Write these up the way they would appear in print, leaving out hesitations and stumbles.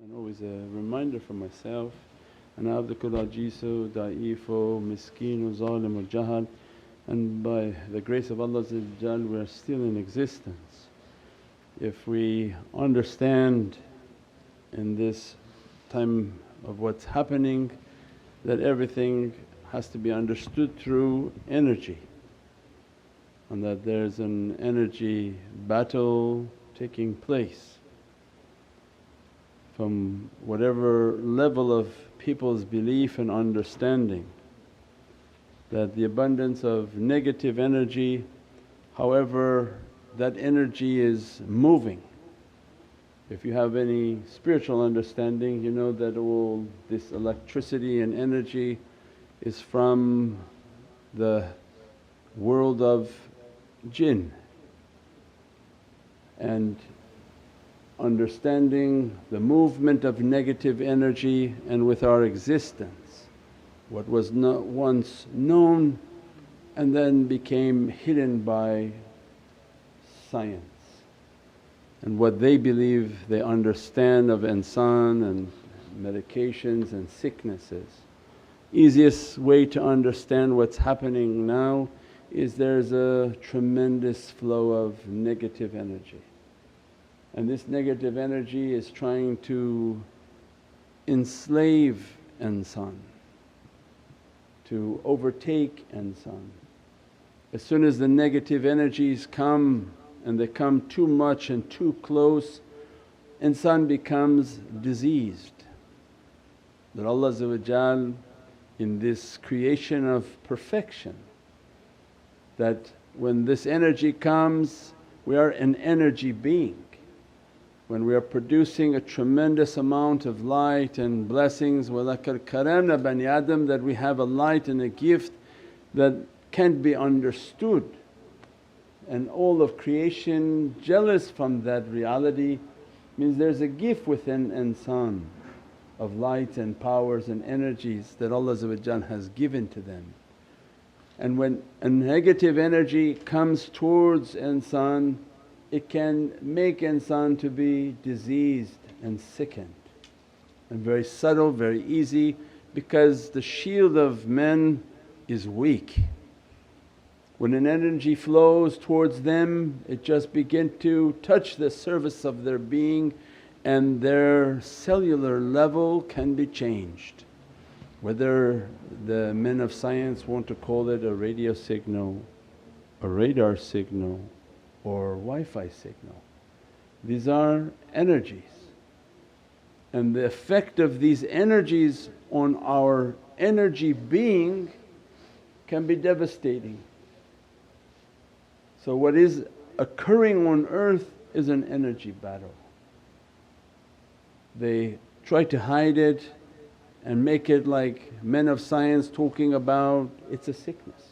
And always a reminder for myself, ana abdukul ajizu da'ifu miskinu zalimul jahal, and by the grace of Allah we are still in existence. If we understand in this time of what's happening that everything has to be understood through energy, and that there's an energy battle taking place from whatever level of people's belief and understanding, that the abundance of negative energy, however that energy is moving. If you have any spiritual understanding, you know that all this electricity and energy is from the world of Jinn, and understanding the movement of negative energy and with our existence, what was not once known and then became hidden by science and what they believe they understand of insan and medications and sicknesses. Easiest way to understand what's happening now is there's a tremendous flow of negative energy, and this negative energy is trying to enslave insan, to overtake insan. As soon as the negative energies come and they come too much and too close, insan becomes diseased. That Allah in this creation of perfection, that when this energy comes we are an energy being. When we are producing a tremendous amount of light and blessings, وَلَقَدْ كَرَمْنَا بَنِي Adam, that we have a light and a gift that can't be understood, and all of creation jealous from that reality, means there's a gift within insan of light and powers and energies that Allah has given to them. And when a negative energy comes towards insan, it can make insan to be diseased and sickened, and very subtle, very easy, because the shield of men is weak. When an energy flows towards them, it just begin to touch the surface of their being and their cellular level can be changed. Whether the men of science want to call it a radio signal, a radar signal or Wi-Fi signal, these are energies, and the effect of these energies on our energy being can be devastating. So what is occurring on earth is an energy battle. They try to hide it and make it like men of science talking about it's a sickness,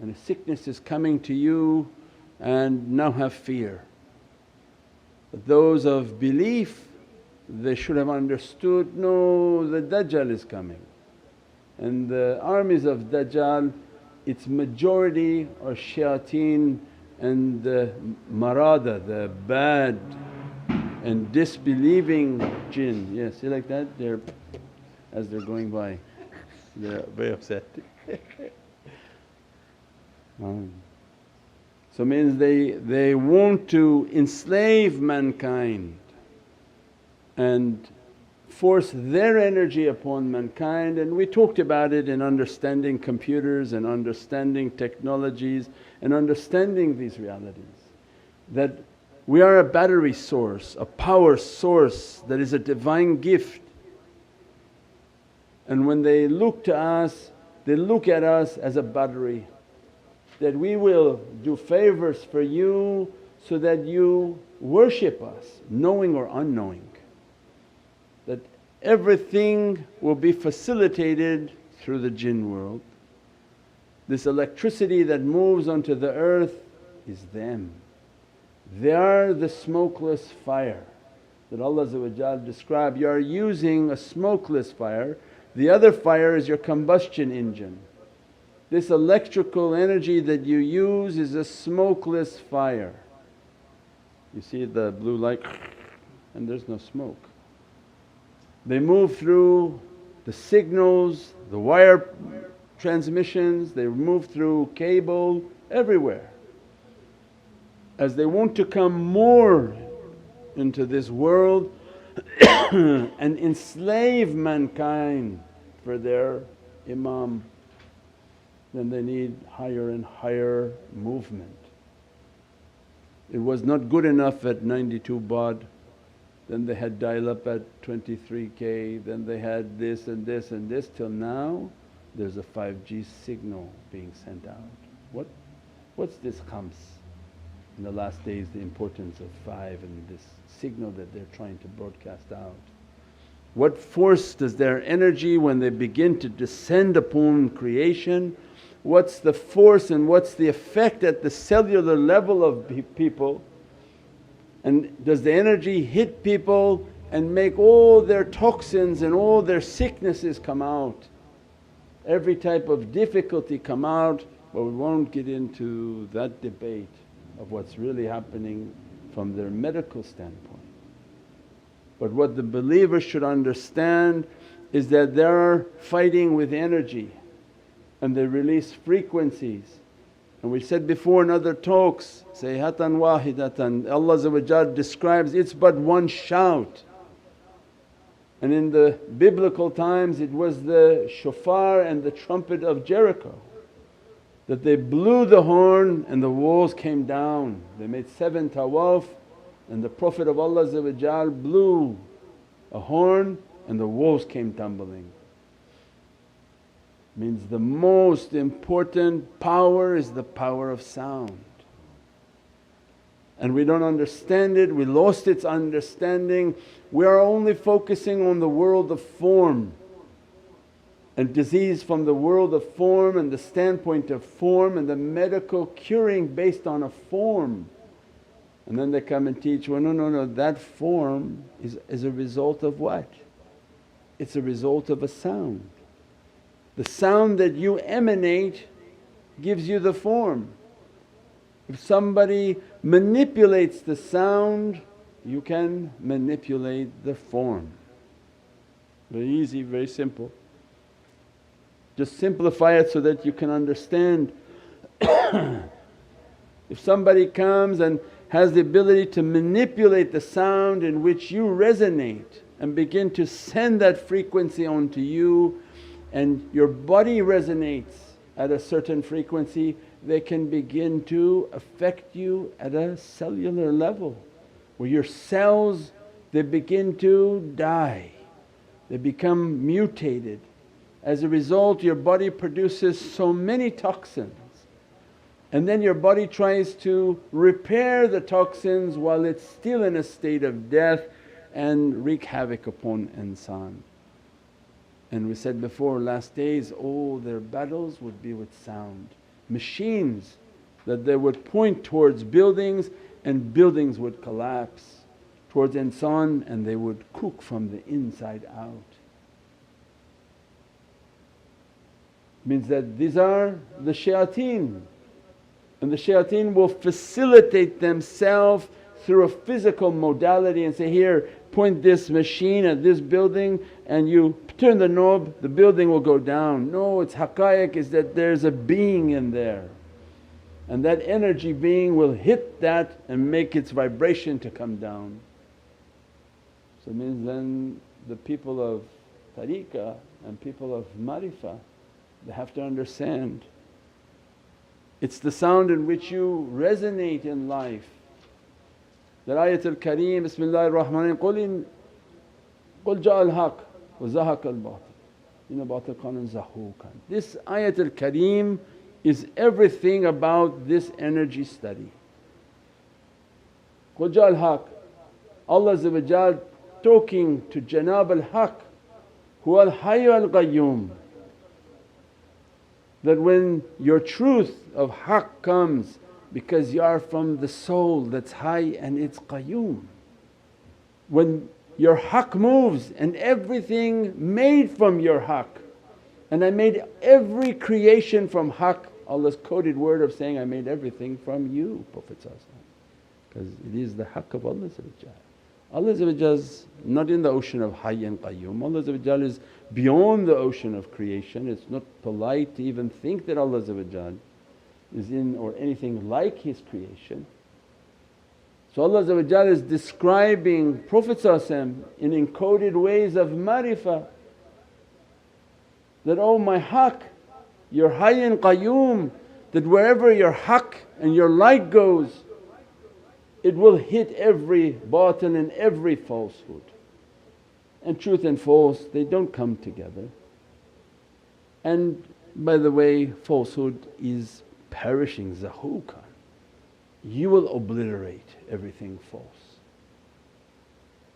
and a sickness is coming to you and now have fear. But those of belief, they should have understood, no, the Dajjal is coming, and the armies of Dajjal, its majority are shayateen and the marada, the bad and disbelieving jinn. Yeah, see like that? They're as they're going by, they're very upset. So means they want to enslave mankind and force their energy upon mankind, and we talked about it in understanding computers and understanding technologies and understanding these realities, that we are a battery source, a power source that is a divine gift. And when they look to us, they look at us as a battery, that we will do favours for you so that you worship us knowing or unknowing, that everything will be facilitated through the jinn world. This electricity that moves onto the earth is them. They are the smokeless fire that Allah described, you are using a smokeless fire, the other fire is your combustion engine. This electrical energy that you use is a smokeless fire. You see the blue light and there's no smoke. They move through the signals, the wire transmissions, they move through cable, everywhere. As they want to come more into this world and enslave mankind for their imam, then they need higher and higher movement. It was not good enough at 92 baud, then they had dial up at 23K, then they had this and this and this, till now there's a 5G signal being sent out. What's this khams? In the last days the importance of 5 and this signal that they're trying to broadcast out. What force does their energy when they begin to descend upon creation, what's the force and what's the effect at the cellular level of people, and does the energy hit people and make all their toxins and all their sicknesses come out, every type of difficulty come out. But we won't get into that debate of what's really happening from their medical standpoint. But what the believer should understand is that they're fighting with energy and they release frequencies. And we said before in other talks, sayhatan wahidatan, Allah describes it's but one shout. And in the biblical times it was the shofar and the trumpet of Jericho, that they blew the horn and the walls came down. They made 7 tawaf and the Prophet of Allah blew a horn and the walls came tumbling. Means the most important power is the power of sound. And we don't understand it, we lost its understanding. We are only focusing on the world of form and disease from the world of form and the standpoint of form and the medical curing based on a form. And then they come and teach, well no, that form is a result of what? It's a result of a sound. The sound that you emanate gives you the form. If somebody manipulates the sound, you can manipulate the form. Very easy, very simple. Just simplify it so that you can understand. If somebody comes and has the ability to manipulate the sound in which you resonate and begin to send that frequency onto you, and your body resonates at a certain frequency, they can begin to affect you at a cellular level where your cells, they begin to die, they become mutated. As a result your body produces so many toxins, and then your body tries to repair the toxins while it's still in a state of death and wreak havoc upon insan. And we said before, last days all their battles would be with sound. Machines that they would point towards buildings and buildings would collapse towards insan and they would cook from the inside out. Means that these are the shayateen, and the shayateen will facilitate themselves through a physical modality and say, here point this machine at this building and you turn the knob, the building will go down. No, its haqqaiq is that there's a being in there, and that energy being will hit that and make its vibration to come down. So it means then the people of tariqah and people of marifah, they have to understand it's the sound in which you resonate in life. That ayatul kareem, Bismillahir Rahmanir Rahim, قُلْ جَاءَ الْحَقُّ وَزَهَقَ الْبَاطِلُ إِنَّ الْبَاطِلَ كَانَ زَهُوقًا. This ayatul kareem is everything about this energy study. قُلْ جَاءَ الْحَقُّ، Allah talking to Janab al-Haqq, huwa al-hayyu al-qayyum. That when your truth of haqq comes, because you are from the soul that's high and it's qayyum. When your haqq moves and everything made from your haqq, and I made every creation from haqq, Allah's coded word of saying, I made everything from you, Prophet, because it is the haqq of Allah. Allah is not in the ocean of Hayy and Qayyum. Allah is beyond the ocean of creation. It's not polite to even think that Allah is in or anything like His creation. So Allah is describing Prophet in encoded ways of marifah that, "Oh my haqq, your Hayy and Qayyum, that wherever your haqq and your light goes, it will hit every batil and every falsehood." And truth and false, they don't come together. And by the way, falsehood is perishing, zahuqan. You will obliterate everything false.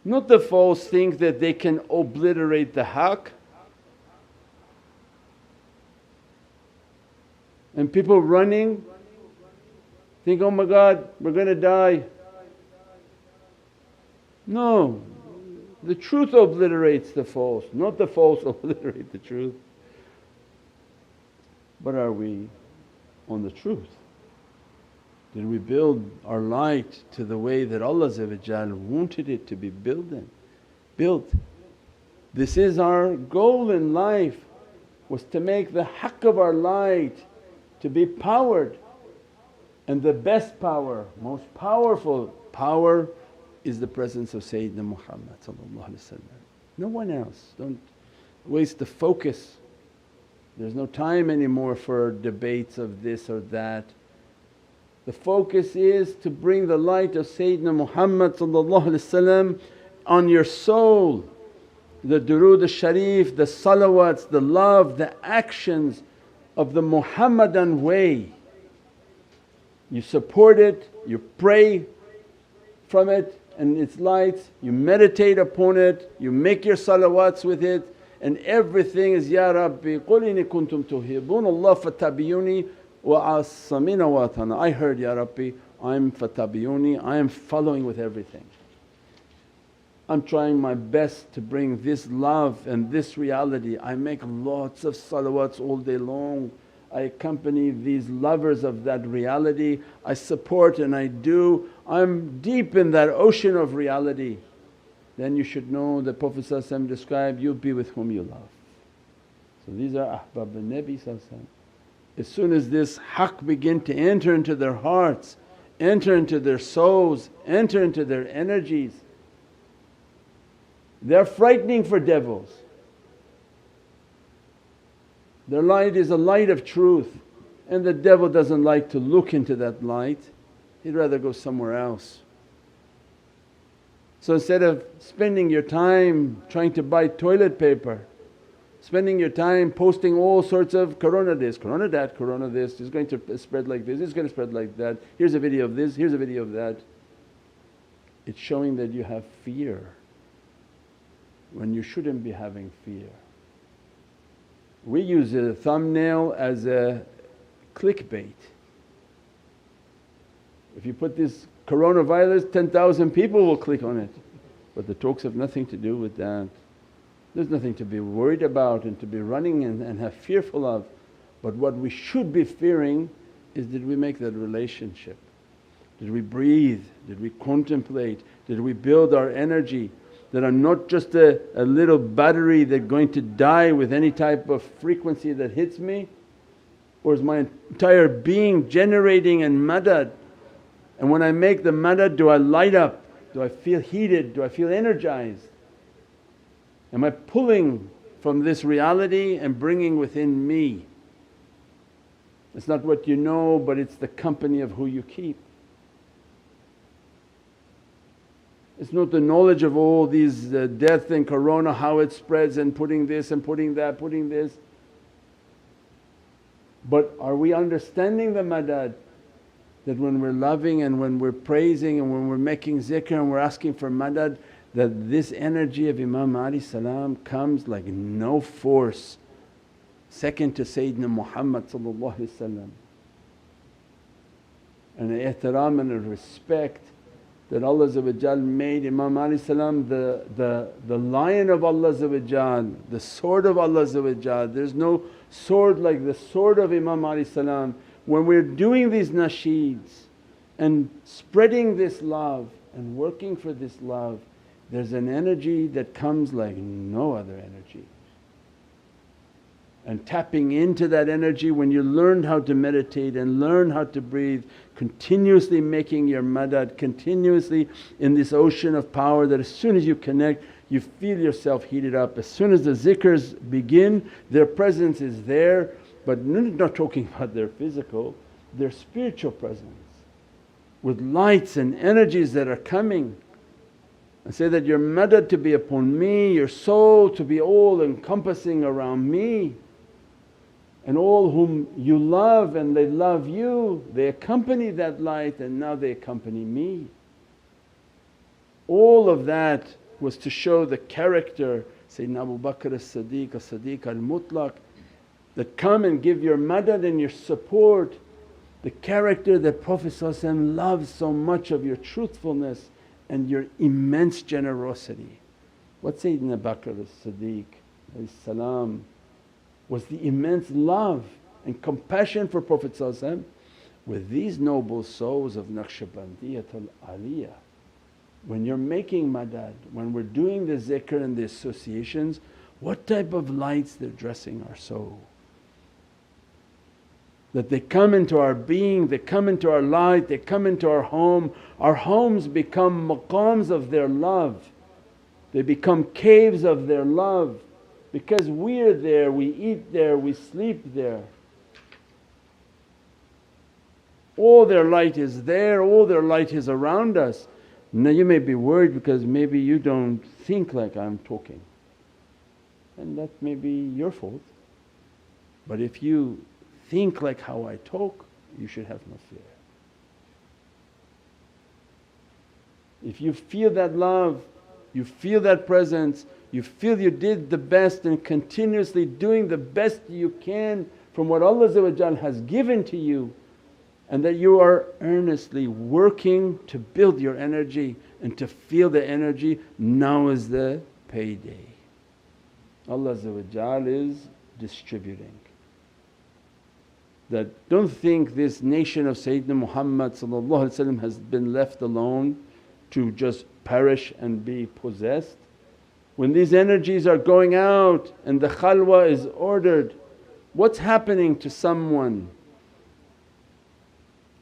Not the false think that they can obliterate the haqq. And people running think, "Oh my God, we're going to die." No, the truth obliterates the false, not the false obliterate the truth. But are we on the truth? Did we build our light to the way that Allah wanted it to be built? This is our goal in life, was to make the haqq of our light to be powered. And the best power, most powerful power is the presence of Sayyidina Muhammad. No one else. Don't waste the focus. There's no time anymore for debates of this or that. The focus is to bring the light of Sayyidina Muhammad on your soul. The durood al-sharif, the salawats, the love, the actions of the Muhammadan way. You support it, you pray from it and its lights, you meditate upon it, you make your salawats with it, and everything is, Ya Rabbi qul inni kuntum tuhibbun Allah fattabi'uni wa asamina wa atana. I heard, Ya Rabbi, I'm fattabi'uni, I am following with everything. I'm trying my best to bring this love and this reality. I make lots of salawats all day long. I accompany these lovers of that reality, I support and I do. I'm deep in that ocean of reality. Then you should know that Prophet described, "You'll be with whom you love." So these are ahbab al-Nabi. As soon as this haqq begin to enter into their hearts, enter into their souls, enter into their energies, they're frightening for devils. Their light is a light of truth and the devil doesn't like to look into that light, he'd rather go somewhere else. So instead of spending your time trying to buy toilet paper, spending your time posting all sorts of corona this, corona that, corona this, it's going to spread like this, it's going to spread like that, here's a video of this, here's a video of that. It's showing that you have fear when you shouldn't be having fear. We use a thumbnail as a clickbait. If you put this coronavirus, 10,000 people will click on it, but the talks have nothing to do with that. There's nothing to be worried about and to be running and have fearful of. But what we should be fearing is, did we make that relationship? Did we breathe? Did we contemplate? Did we build our energy that I'm not just a little battery that's going to die with any type of frequency that hits me? Or is my entire being generating and madad? And when I make the madad, do I light up? Do I feel heated? Do I feel energized? Am I pulling from this reality and bringing within me? It's not what you know, but it's the company of who you keep. It's not the knowledge of all these death and corona, how it spreads and putting this and putting that, putting this. But are we understanding the madad? That when we're loving and when we're praising and when we're making zikr and we're asking for madad, that this energy of Imam alayhi comes like no force, second to Sayyidina Muhammad. And an ihtiram and a respect that Allah made Imam the lion of Allah, the sword of Allah. There's no sword like the sword of Imam. When we're doing these nasheeds and spreading this love and working for this love, there's an energy that comes like no other energy. And tapping into that energy, when you learn how to meditate and learn how to breathe, continuously making your madad, continuously in this ocean of power, that as soon as you connect you feel yourself heated up. As soon as the zikrs begin, their presence is there, but not talking about their physical, their spiritual presence with lights and energies that are coming. And say that your madad to be upon me, your soul to be all encompassing around me, and all whom you love and they love you, they accompany that light and now they accompany me. All of that was to show the character Sayyidina Abu Bakr as-Siddiq, as-Siddiq al-Mutlaq, that come and give your madad and your support, the character that Prophet loves so much of your truthfulness and your immense generosity. What Sayyidina Abu Bakr as-Siddiq salam was the immense love and compassion for Prophet with these noble souls of Naqshbandiyatul Aliyah. When you're making madad, when we're doing the zikr and the associations, what type of lights they're dressing our soul. That they come into our being, they come into our light, they come into our home. Our homes become maqams of their love, they become caves of their love. Because we're there, we eat there, we sleep there. All their light is there, all their light is around us. Now you may be worried because maybe you don't think like I'm talking, and that may be your fault. But if you think like how I talk, you should have no fear. If you feel that love, you feel that presence, you feel you did the best and continuously doing the best you can from what Allah has given to you, and that you are earnestly working to build your energy and to feel the energy, now is the payday. Allah is distributing. That don't think this nation of Sayyidina Muhammad has been left alone to just perish and be possessed. When these energies are going out and the khalwa is ordered, what's happening to someone?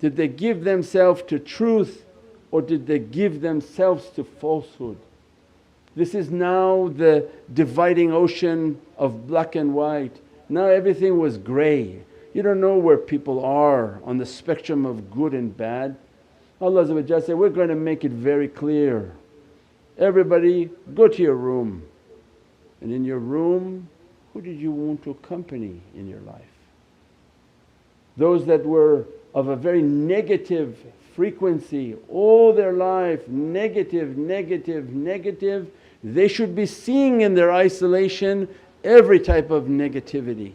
Did they give themselves to truth or did they give themselves to falsehood? This is now the dividing ocean of black and white. Now everything was grey. You don't know where people are on the spectrum of good and bad. Allah said, we're going to make it very clear. Everybody go to your room, and in your room who did you want to accompany in your life? Those that were of a very negative frequency all their life, negative, negative, negative, they should be seeing in their isolation every type of negativity,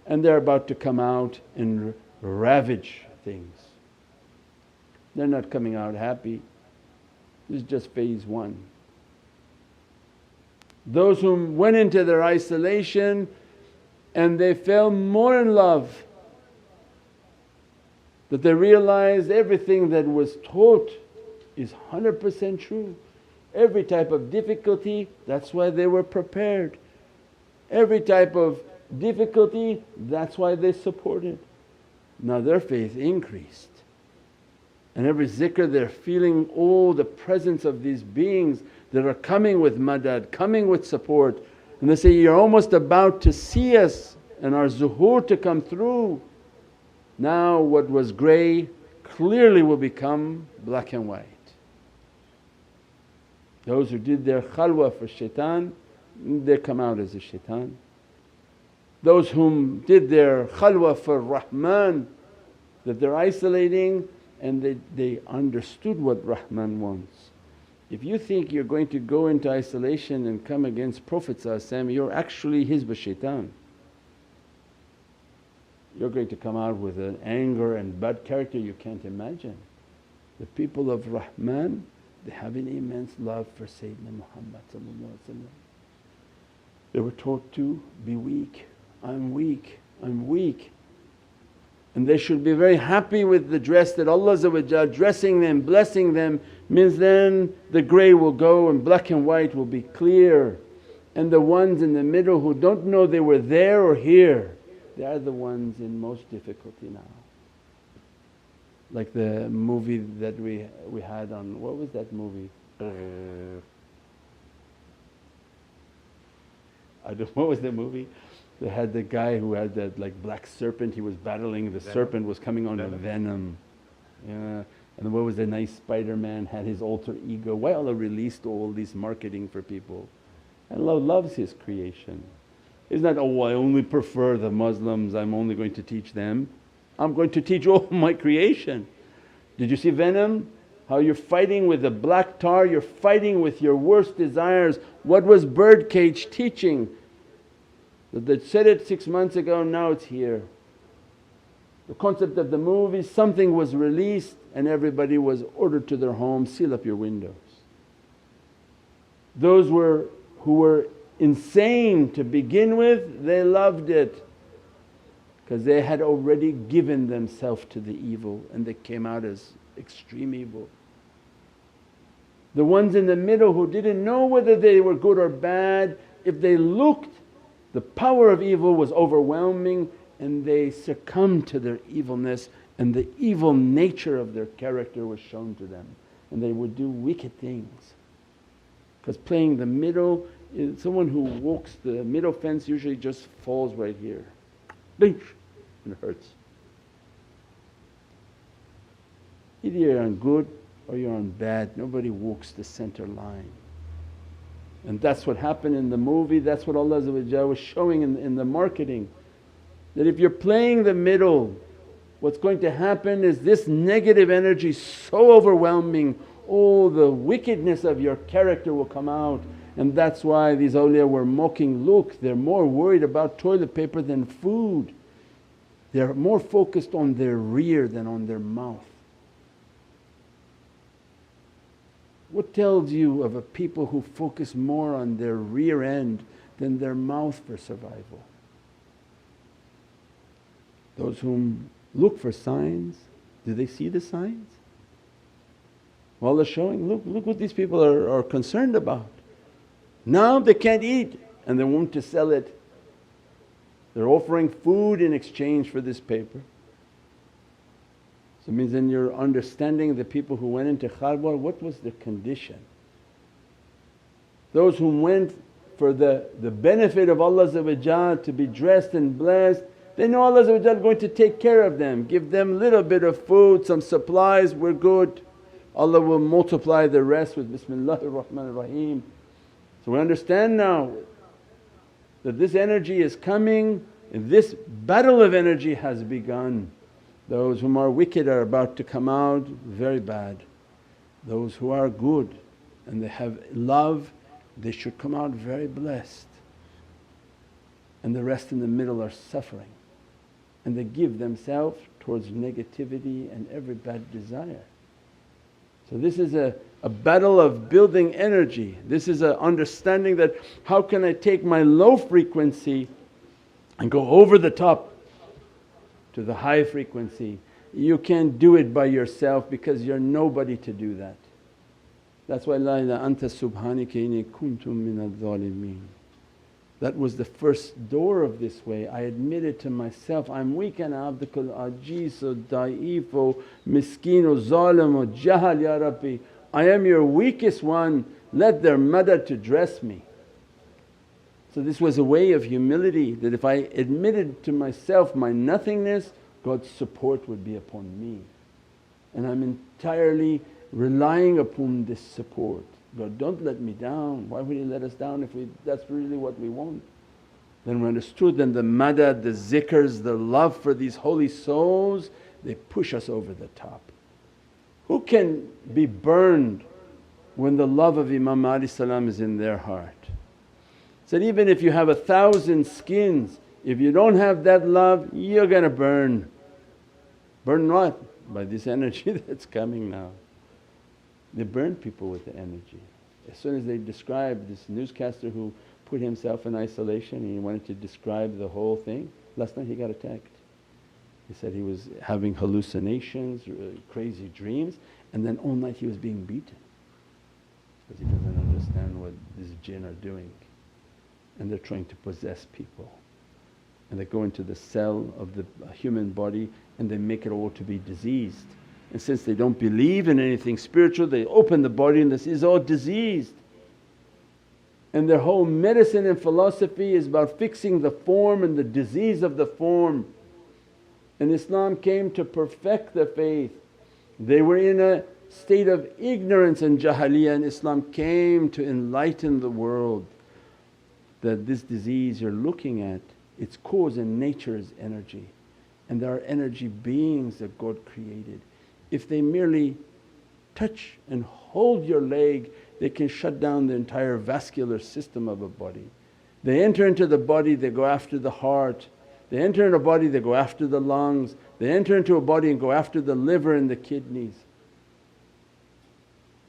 and they're about to come out and ravage things. They're not coming out happy, this is just phase one. Those whom went into their isolation and they fell more in love, that they realized everything that was taught is 100% true. Every type of difficulty, that's why they were prepared. Every type of difficulty, that's why they supported. Now their faith increased, and every zikr they're feeling all the presence of these beings that are coming with madad, coming with support. And they say, you're almost about to see us and our zuhur to come through. Now what was grey clearly will become black and white. Those who did their khalwa for shaitan, they come out as a shaitan. Those whom did their khalwa for Rahman, that they're isolating and they understood what Rahman wants. If you think you're going to go into isolation and come against Prophet you're actually Hizb Shaitan. You're going to come out with an anger and bad character you can't imagine. The people of Rahman, they have an immense love for Sayyidina Muhammad. They were taught to be weak, I'm weak, I'm weak. And they should be very happy with the dress that Allah dressing them, blessing them, means then the grey will go and black and white will be clear. And the ones in the middle who don't know they were there or here, they are the ones in most difficulty now. Like the movie that we had on, what was that movie? What was the movie? They had the guy who had that like black serpent, he was battling, the serpent was coming on venom. Yeah. And what was the nice Spider-Man had his alter ego. Why Allah released all this marketing for people? And Allah loves His creation. It's not, oh I only prefer the Muslims, I'm only going to teach them. I'm going to teach all my creation. Did you see Venom? How you're fighting with the black tar, you're fighting with your worst desires. What was Birdcage teaching? They said it 6 months ago, now it's here. The concept of the movie, something was released and everybody was ordered to their homes, seal up your windows. Those who were insane to begin with, they loved it because they had already given themselves to the evil and they came out as extreme evil. The ones in the middle who didn't know whether they were good or bad, if they looked, the power of evil was overwhelming and they succumbed to their evilness and the evil nature of their character was shown to them and they would do wicked things. Because playing the middle, someone who walks the middle fence usually just falls right here, and it hurts. Either you're on good or you're on bad, nobody walks the center line. And that's what happened in the movie, that's what Allah was showing in the marketing. That if you're playing the middle, what's going to happen is this negative energy so overwhelming, all the wickedness of your character will come out. And that's why these awliya were mocking, look they're more worried about toilet paper than food. They're more focused on their rear than on their mouth. What tells you of a people who focus more on their rear end than their mouth for survival? Those whom look for signs, do they see the signs? Well, Allah's showing, look what these people are concerned about. Now they can't eat and they want to sell it. They're offering food in exchange for this paper. So it means in your understanding the people who went into Kharbar, what was the condition? Those who went for the benefit of Allah to be dressed and blessed, they know Allah is going to take care of them, give them little bit of food, some supplies, we're good. Allah will multiply the rest with Bismillahir Rahmanir Rahim. So we understand now that this energy is coming and this battle of energy has begun. Those whom are wicked are about to come out very bad. Those who are good and they have love, they should come out very blessed. And the rest in the middle are suffering and they give themselves towards negativity and every bad desire. So this is a battle of building energy. This is a understanding that how can I take my low frequency and go over the top to the high frequency. You can't do it by yourself because you're nobody to do that. That's why, La ilaha anta subhanaka inni kuntum minadh zalimeen. That was the first door of this way. I admitted to myself, I'm weak and abdukal ajiz o da'if o miskeen o zalim o jahal ya Rabbi. I am your weakest one, let their madad to dress me. So this was a way of humility that if I admitted to myself my nothingness, God's support would be upon me. And I'm entirely relying upon this support. God, don't let me down. Why would He let us down if that's really what we want? Then we understood, then the madad, the zikrs, the love for these holy souls, they push us over the top. Who can be burned when the love of Imam Ali salam is in their heart? Said, even if you have 1,000 skins, if you don't have that love, you're gonna burn. Burn what? By this energy that's coming now. They burn people with the energy. As soon as they describe this newscaster who put himself in isolation and he wanted to describe the whole thing, last night he got attacked. He said he was having hallucinations, crazy dreams, and then all night he was being beaten because he doesn't understand what these jinn are doing, and they're trying to possess people. And they go into the cell of the human body and they make it all to be diseased. And since they don't believe in anything spiritual, they open the body and this is all diseased. And their whole medicine and philosophy is about fixing the form and the disease of the form. And Islam came to perfect the faith. They were in a state of ignorance and jahiliyyah, and Islam came to enlighten the world that this disease you're looking at, its cause in nature is energy, and there are energy beings that God created. If they merely touch and hold your leg, they can shut down the entire vascular system of a body. They enter into the body, they go after the heart. They enter into a body, they go after the lungs. They enter into a body and go after the liver and the kidneys.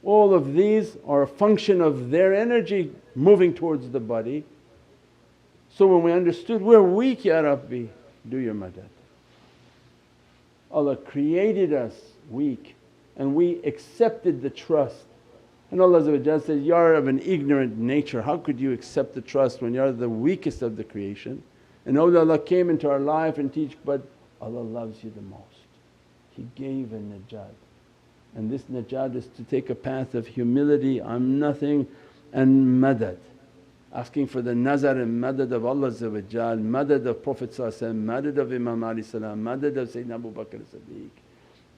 All of these are a function of their energy moving towards the body. So when we understood we're weak, Ya Rabbi, do your madad. Allah created us weak and we accepted the trust. And Allah says, "You are of an ignorant nature, how could you accept the trust when you are the weakest of the creation?" And Allah came into our life and teach, but Allah loves you the most. He gave a najat, and this najat is to take a path of humility, I'm nothing, and madad. Asking for the nazar and madad of Allah, madad of Prophet, madad of Imam Ali, madad of Sayyidina Abu Bakr as-Siddiq,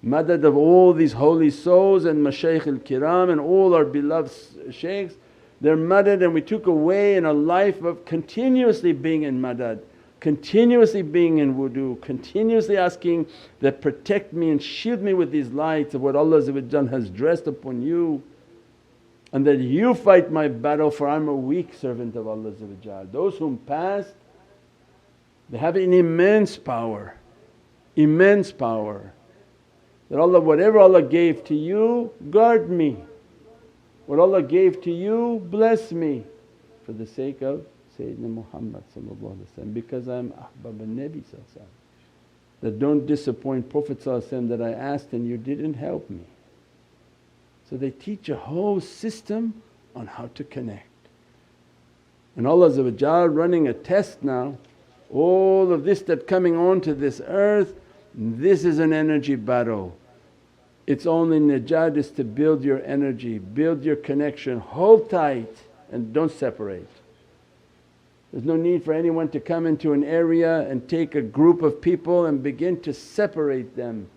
madad of all these holy souls and mashaykh al-kiram and all our beloved shaykhs. They're madad, and we took away in a life of continuously being in madad, continuously being in wudu, continuously asking that protect me and shield me with these lights of what Allah has dressed upon you, and that you fight my battle, for I'm a weak servant of Allah. Those whom passed, they have an immense power, immense power. That Allah, whatever Allah gave to you, guard me. What Allah gave to you, bless me for the sake of Sayyidina Muhammad, because I'm ahbab al-Nabi, that don't disappoint Prophet that I asked and you didn't help me. So they teach a whole system on how to connect. And Allah running a test now, all of this that coming onto this earth, this is an energy battle. Its only najat is to build your energy, build your connection, hold tight and don't separate. There's no need for anyone to come into an area and take a group of people and begin to separate them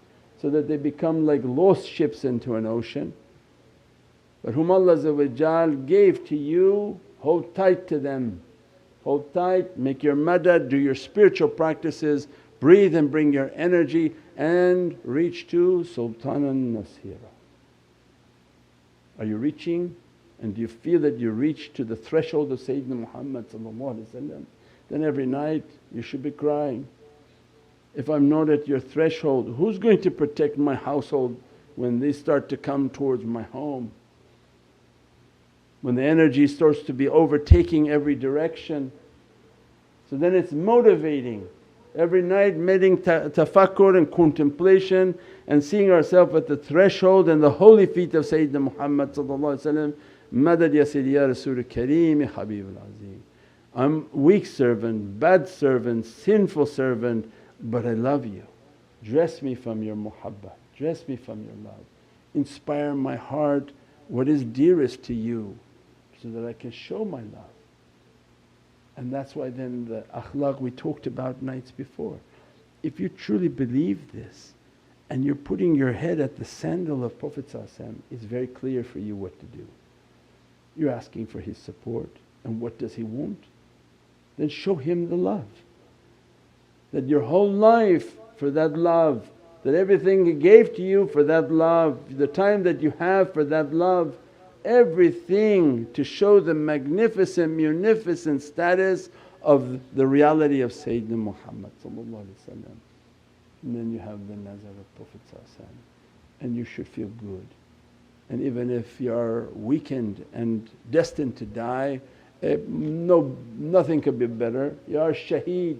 so that they become like lost ships into an ocean. But whom Allah gave to you, hold tight to them, hold tight, make your madad, do your spiritual practices, breathe and bring your energy and reach to Sultanan Nasira. Are you reaching? And do you feel that you reach to the threshold of Sayyidina Muhammad, then every night you should be crying, if I'm not at your threshold, who's going to protect my household when they start to come towards my home? When the energy starts to be overtaking every direction, so then it's motivating. Every night tafakkur and contemplation and seeing ourselves at the threshold and the holy feet of Sayyidina Muhammad, madad ya Sayyidi ya Rasul Kareem ya Habibul Azim. I'm weak servant, bad servant, sinful servant, but I love you. Dress me from your muhabbah, dress me from your love. Inspire my heart what is dearest to you so that I can show my love. And that's why then the akhlaq we talked about nights before. If you truly believe this and you're putting your head at the sandal of Prophet, it's very clear for you what to do. You're asking for his support, and what does he want? Then show him the love. That your whole life for that love, that everything he gave to you for that love, the time that you have for that love, everything to show the magnificent, munificent status of the reality of Sayyidina Muhammad. And then you have the nazar of Prophet, and you should feel good. And even if you are weakened and destined to die, nothing could be better. You are shaheed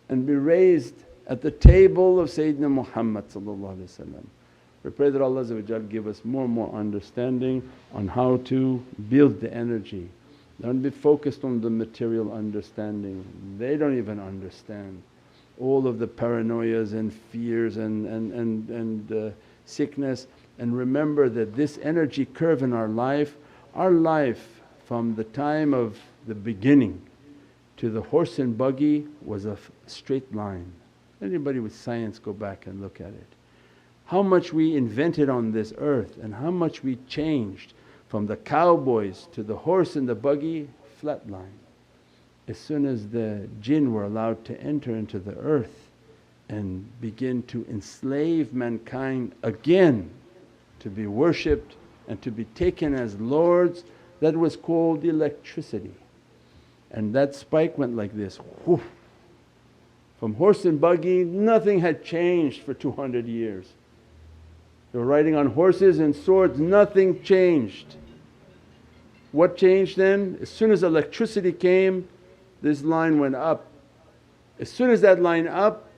and be raised at the table of Sayyidina Muhammad. We pray that Allah give us more and more understanding on how to build the energy. Don't be focused on the material understanding, they don't even understand. All of the paranoias and fears and sickness. And remember that this energy curve in our life from the time of the beginning to the horse and buggy was a straight line. Anybody with science go back and look at it. How much we invented on this earth and how much we changed from the cowboys to the horse and the buggy, flat line. As soon as the jinn were allowed to enter into the earth and begin to enslave mankind again, to be worshipped and to be taken as lords, that was called electricity. And that spike went like this, whoof. From horse and buggy nothing had changed for 200 years. They were riding on horses and swords, nothing changed. What changed then? As soon as electricity came, this line went up. As soon as that line up,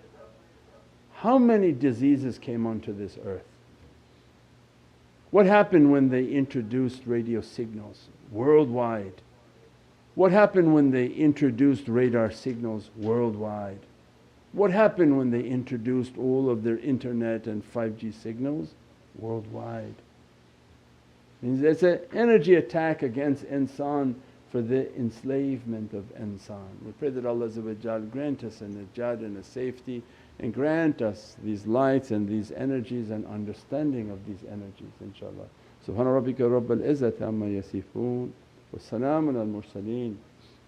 how many diseases came onto this earth? What happened when they introduced radio signals worldwide? What happened when they introduced radar signals worldwide? What happened when they introduced all of their internet and 5G signals worldwide? Means it's an energy attack against insan for the enslavement of insan. We pray that Allah grant us a najat and a safety and grant us these lights and these energies and understanding of these energies inshaAllah. Subhana rabbika rabbil izzati amma yasifoon wa salaamun al mursaleen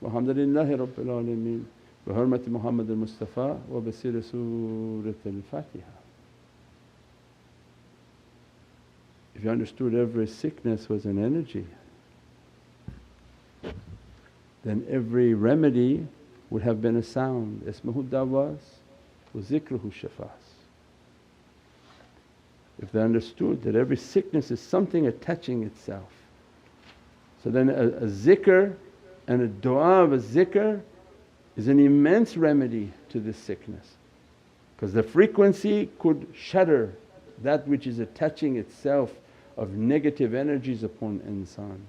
walhamdulillahi rabbil alameen bi hurmati Muhammad al-Mustafa wa bi siri Surat al-Fatiha. If you understood every sickness was an energy, then every remedy would have been a sound. Ismuhu dawas wa zikruhu shafas. If they understood that every sickness is something attaching itself, so then a zikr and a du'a of a zikr is an immense remedy to this sickness, because the frequency could shatter that which is attaching itself of negative energies upon insan.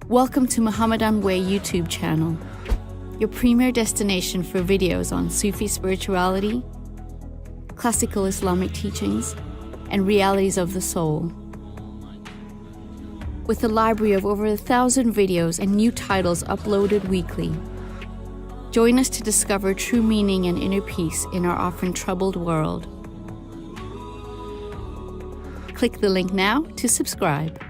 Welcome to Muhammadan Way YouTube channel, your premier destination for videos on Sufi spirituality, classical Islamic teachings and realities of the soul. With a library of over 1,000 videos and new titles uploaded weekly. Join us to discover true meaning and inner peace in our often troubled world. Click the link now to subscribe.